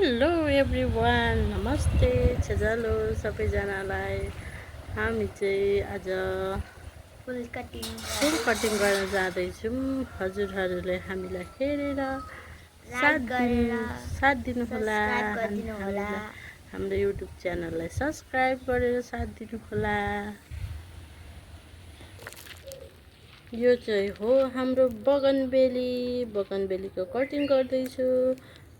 Hello everyone, नमस्ते छेजालो सबैजनालाई। हामी चाहिँ आज फुल कटिङ गर्न जाँदैछौँ। हजुरहरूले हामीलाई हेरेर साथ दिनुहोला। हाम्रो युट्युब च्यानललाई सब्सक्राइब गरेर साथ दिनुहोला। यो चाहिँ हो हाम्रो बगनबेलीको कटिङ गर्दैछु।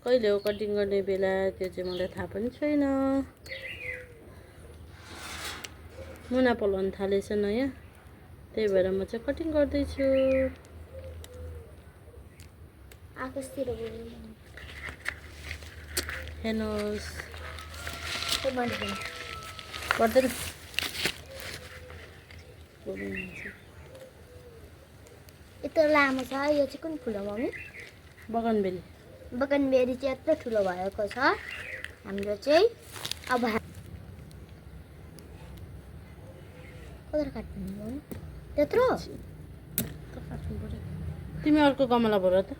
कहिले हो कटिङ गर्ने बेला त्यो चाहिँ मलाई थाहा पनि छैन। मुना पलाउन थालेछ नयाँ, त्यही भएर म चाहिँ कटिङ गर्दैछु। हेर्नुहोस्, पर्दैन। यत्रो लामो छ। यो चाहिँ कुन फुल हो मम्मी? बगनबेली। बगनबेली चाहिँ यत्रो ठुलो भएको छ। हाम्रो चाहिँ अब कता काट्नु मम्मी? त्यत्रो काट्नु पर्यो। तिमी अर्को गमला भर त।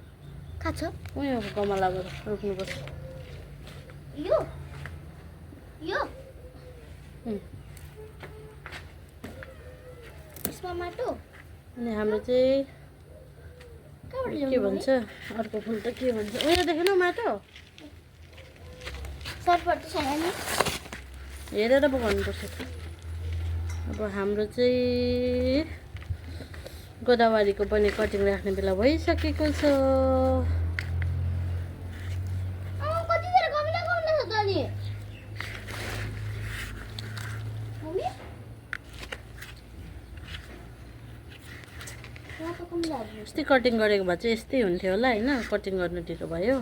कहाँ छ? उही अब गमला भर रोप्नुपर्छ। यो यो यसमा माटो अनि हाम्रो चाहिँ के भन्छ, अर्को फुल त के भन्छ? उयो देखेन माटो सर्टपट्टि छैन नि, हेरेर पो गर्नुपर्छ। अब हाम्रो चाहिँ गोदावरीको पनि कटिङ राख्ने बेला भइसकेको छ। यस्तै कटिङ गरेको भए चाहिँ यस्तै हुन्थ्यो होला होइन। कटिङ गर्नु ढिलो भयो।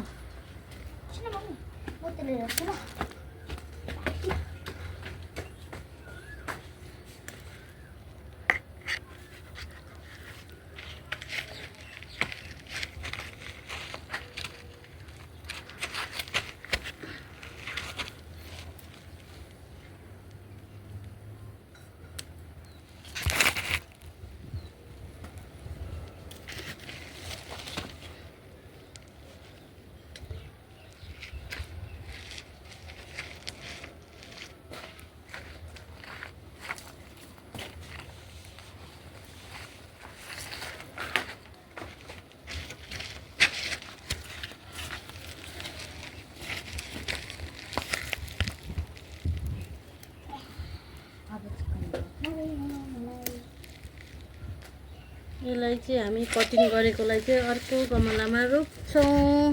यसलाई चाहिँ हामी कटिङ गरेकोलाई चाहिँ अर्को गमलामा रोप्छौँ।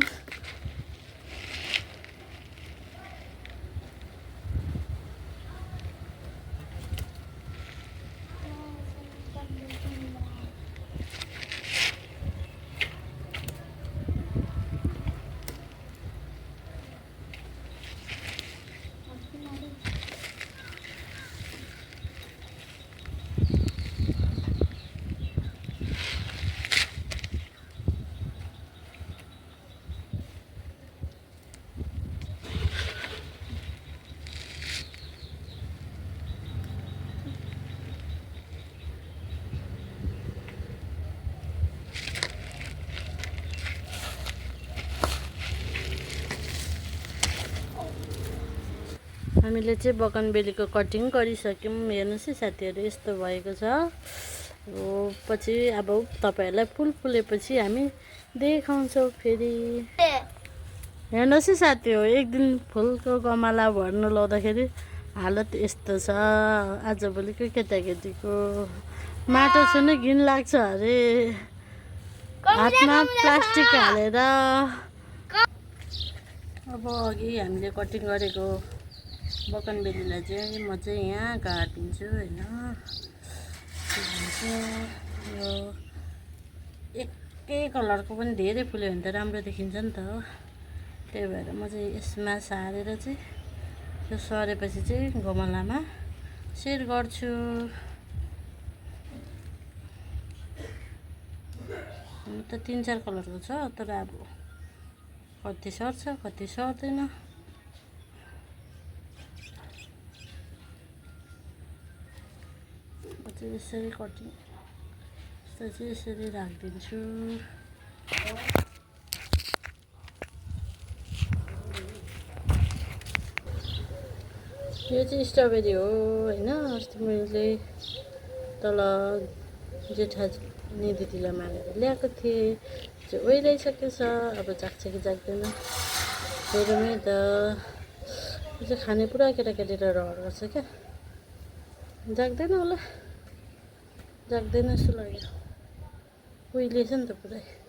हामीले चाहिँ बगनबेलीको कटिङ गरिसक्यौँ। हेर्नुहोस् है साथीहरू, यस्तो भएको छ। पछि अब तपाईँहरूलाई फुल फुलेपछि हामी देखाउँछौँ फेरि। हेर्नुहोस् है साथी हो, एक दिन फुलको गमला भर्नु लाउँदाखेरि हालत यस्तो छ। आजभोलिको केटाकेटीको माटो छुनै घिन लाग्छ अरे, हातमा प्लास्टिक हालेर। अब अघि हामीले कटिङ गरेको बगनबेलीलाई चाहिँ म चाहिँ यहाँ काटिदिन्छु होइन। यो एकै कलरको पनि धेरै फुल्यो भने त राम्रो देखिन्छ नि त। त्यही भएर म चाहिँ यसमा सारेर चाहिँ त्यो सरेपछि चाहिँ गमलामा सेट गर्छु। त 3-4 कलरको छ, तर अब कति सर्छ कति सर्दैन। यसरी कटिङ चाहिँ यसरी राखिदिन्छु। यो चाहिँ स्ट्रबेरी हो होइन। अस्ति मैले तल जेठानी दिदीलाई मागेर ल्याएको थिएँ, चाहिँ ओइलाइसकेछ। अब जाग्छ कि जाग्दैन हेरौँ है त। यो चाहिँ खाने पुरा केटाकेटीलाई रहर गर्छ क्या। जाग्दैन होला, जाग्दैन जस्तो लाग्यो, ओइलिएछ नि त पुरै।